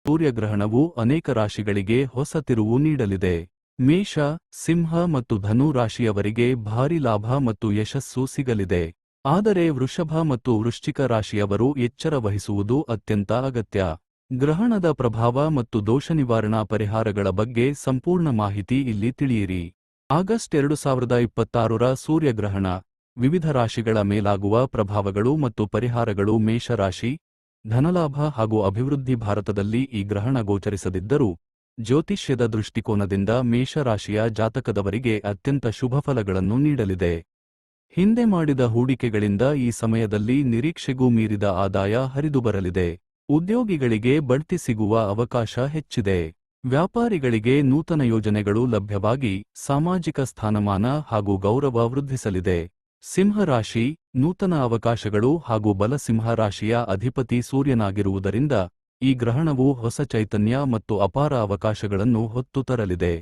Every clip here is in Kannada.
ಸೂರ್ಯಗ್ರಹಣವು ಅನೇಕ ರಾಶಿಗಳಿಗೆ ಹೊಸ ತಿರುವು ನೀಡಲಿದೆ. ಮೇಷ, ಸಿಂಹ ಮತ್ತು ಧನು ರಾಶಿಯವರಿಗೆ ಭಾರೀ ಲಾಭ ಮತ್ತು ಯಶಸ್ಸು ಸಿಗಲಿದೆ. ಆದರೆ ವೃಷಭ ಮತ್ತು ವೃಶ್ಚಿಕ ರಾಶಿಯವರು ಎಚ್ಚರ ವಹಿಸುವುದು ಅತ್ಯಂತ ಅಗತ್ಯ. ಗ್ರಹಣದ ಪ್ರಭಾವ ಮತ್ತು ದೋಷ ನಿವಾರಣಾ ಪರಿಹಾರಗಳ ಬಗ್ಗೆ ಸಂಪೂರ್ಣ ಮಾಹಿತಿ ಇಲ್ಲಿ ತಿಳಿಯಿರಿ. ಆಗಸ್ಟ್ 2026ರ ಸೂರ್ಯಗ್ರಹಣ, ವಿವಿಧ ರಾಶಿಗಳ ಮೇಲಾಗುವ ಪ್ರಭಾವಗಳು ಮತ್ತು ಪರಿಹಾರಗಳು. ಮೇಷರಾಶಿ, ಧನಲಾಭ ಹಾಗೂ ಅಭಿವೃದ್ಧಿ. ಭಾರತದಲ್ಲಿ ಈ ಗ್ರಹಣ ಗೋಚರಿಸದಿದ್ದರೂ ಜ್ಯೋತಿಷ್ಯದ ದೃಷ್ಟಿಕೋನದಿಂದ ಮೇಷರಾಶಿಯ ಜಾತಕದವರಿಗೆ ಅತ್ಯಂತ ಶುಭಫಲಗಳನ್ನು ನೀಡಲಿದೆ. ಹಿಂದೆ ಮಾಡಿದ ಹೂಡಿಕೆಗಳಿಂದ ಈ ಸಮಯದಲ್ಲಿ ನಿರೀಕ್ಷೆಗೂ ಮೀರಿದ ಆದಾಯ ಹರಿದುಬರಲಿದೆ. ಉದ್ಯೋಗಿಗಳಿಗೆ ಬಡ್ತಿ ಸಿಗುವ ಅವಕಾಶ ಹೆಚ್ಚಿದೆ. ವ್ಯಾಪಾರಿಗಳಿಗೆ ನೂತನ ಯೋಜನೆಗಳು ಲಭ್ಯವಾಗಿ ಸಾಮಾಜಿಕ ಸ್ಥಾನಮಾನ ಹಾಗೂ ಗೌರವ ವೃದ್ಧಿಸಲಿದೆ. ಸಿಂಹರಾಶಿ, ನೂತನ ಅವಕಾಶಗಳು ಹಾಗೂ ಬಲ. ಸಿಂಹರಾಶಿಯ ಅಧಿಪತಿ ಸೂರ್ಯನಾಗಿರುವುದರಿಂದ ಈ ಗ್ರಹಣವು ಹೊಸ ಚೈತನ್ಯ ಮತ್ತು ಅಪಾರ ಅವಕಾಶಗಳನ್ನು ಹೊತ್ತು ತರಲಿದೆ.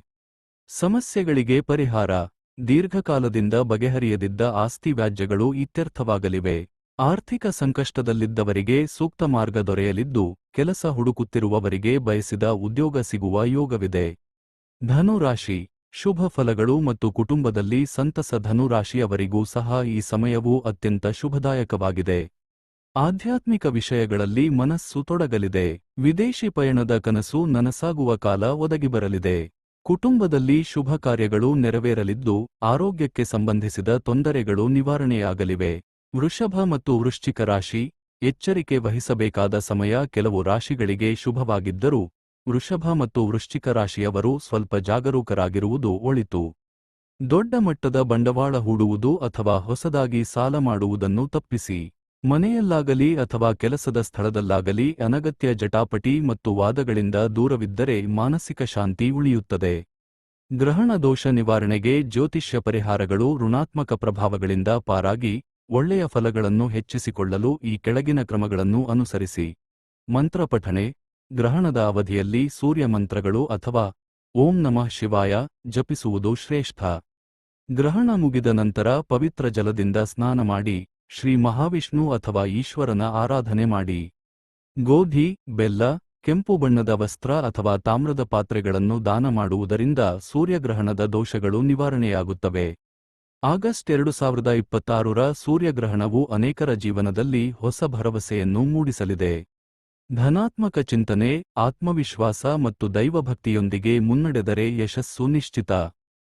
ಸಮಸ್ಯೆಗಳಿಗೆ ಪರಿಹಾರ. ದೀರ್ಘಕಾಲದಿಂದ ಬಗೆಹರಿಯದಿದ್ದ ಆಸ್ತಿ ವ್ಯಾಜ್ಯಗಳು ಇತ್ಯರ್ಥವಾಗಲಿವೆ. ಆರ್ಥಿಕ ಸಂಕಷ್ಟದಲ್ಲಿದ್ದವರಿಗೆ ಸೂಕ್ತ ಮಾರ್ಗ ದೊರೆಯಲಿದ್ದು, ಕೆಲಸ ಹುಡುಕುತ್ತಿರುವವರಿಗೆ ಬಯಸಿದ ಉದ್ಯೋಗ ಸಿಗುವ ಯೋಗವಿದೆ. ಧನು ರಾಶಿ, ಶುಭ ಫಲಗಳು ಮತ್ತು ಕುಟುಂಬದಲ್ಲಿ ಸಂತಸ. ಧನು ರಾಶಿಯವರಿಗೂ ಸಹ ಈ ಸಮಯವು ಅತ್ಯಂತ ಶುಭದಾಯಕವಾಗಿದೆ. ಆಧ್ಯಾತ್ಮಿಕ ವಿಷಯಗಳಲ್ಲಿ ಮನಸ್ಸು ತೊಡಗಲಿದೆ. ವಿದೇಶಿ ಪಯಣದ ಕನಸು ನನಸಾಗುವ ಕಾಲ ಒದಗಿಬರಲಿದೆ. ಕುಟುಂಬದಲ್ಲಿ ಶುಭ ಕಾರ್ಯಗಳು ನೆರವೇರಲಿದ್ದು, ಆರೋಗ್ಯಕ್ಕೆ ಸಂಬಂಧಿಸಿದ ತೊಂದರೆಗಳು ನಿವಾರಣೆಯಾಗಲಿವೆ. ವೃಷಭ ಮತ್ತು ವೃಶ್ಚಿಕ ರಾಶಿ, ಎಚ್ಚರಿಕೆ ವಹಿಸಬೇಕಾದ ಸಮಯ. ಕೆಲವು ರಾಶಿಗಳಿಗೆ ಶುಭವಾಗಿದ್ದರೂ ವೃಷಭ ಮತ್ತು ವೃಶ್ಚಿಕ ರಾಶಿಯವರು ಸ್ವಲ್ಪ ಜಾಗರೂಕರಾಗಿರುವುದು ಒಳಿತು. ದೊಡ್ಡ ಮಟ್ಟದ ಬಂಡವಾಳ ಹೂಡುವುದು ಅಥವಾ ಹೊಸದಾಗಿ ಸಾಲ ಮಾಡುವುದನ್ನು ತಪ್ಪಿಸಿ. ಮನೆಯಲ್ಲಾಗಲಿ ಅಥವಾ ಕೆಲಸದ ಸ್ಥಳದಲ್ಲಾಗಲಿ ಅನಗತ್ಯ ಜಟಾಪಟಿ ಮತ್ತು ವಾದಗಳಿಂದ ದೂರವಿದ್ದರೆ ಮಾನಸಿಕ ಶಾಂತಿ ಉಳಿಯುತ್ತದೆ. ಗ್ರಹಣ ದೋಷ ನಿವಾರಣೆಗೆ ಜ್ಯೋತಿಷ್ಯ ಪರಿಹಾರಗಳು. ಋಣಾತ್ಮಕ ಪ್ರಭಾವಗಳಿಂದ ಪಾರಾಗಿ ಒಳ್ಳೆಯ ಫಲಗಳನ್ನು ಹೆಚ್ಚಿಸಿಕೊಳ್ಳಲು ಈ ಕೆಳಗಿನ ಕ್ರಮಗಳನ್ನು ಅನುಸರಿಸಿ. ಮಂತ್ರ ಪಠಣೆ. ಗ್ರಹಣದ ಅವಧಿಯಲ್ಲಿ ಸೂರ್ಯ ಮಂತ್ರಗಳು ಅಥವಾ ಓಂ ನಮಃ ಶಿವಾಯ ಜಪಿಸುವುದು ಶ್ರೇಷ್ಠ. ಗ್ರಹಣ ಮುಗಿದ ನಂತರ ಪವಿತ್ರ ಜಲದಿಂದ ಸ್ನಾನ ಮಾಡಿ ಶ್ರೀ ಮಹಾವಿಷ್ಣು ಅಥವಾ ಈಶ್ವರನ ಆರಾಧನೆ ಮಾಡಿ. ಗೋಧಿ, ಬೆಲ್ಲ, ಕೆಂಪು ಬಣ್ಣದ ವಸ್ತ್ರ ಅಥವಾ ತಾಮ್ರದ ಪಾತ್ರೆಗಳನ್ನು ದಾನ ಮಾಡುವುದರಿಂದ ಸೂರ್ಯಗ್ರಹಣದ ದೋಷಗಳು ನಿವಾರಣೆಯಾಗುತ್ತವೆ. ಆಗಸ್ಟ್ 2026ರ ಸೂರ್ಯಗ್ರಹಣವು ಅನೇಕರ ಜೀವನದಲ್ಲಿ ಹೊಸ ಭರವಸೆಯನ್ನು ಮೂಡಿಸಲಿದೆ. ಧನಾತ್ಮಕ ಚಿಂತನೆ, ಆತ್ಮವಿಶ್ವಾಸ ಮತ್ತು ದೈವಭಕ್ತಿಯೊಂದಿಗೆ ಮುನ್ನಡೆದರೆ ಯಶಸ್ಸು ನಿಶ್ಚಿತ.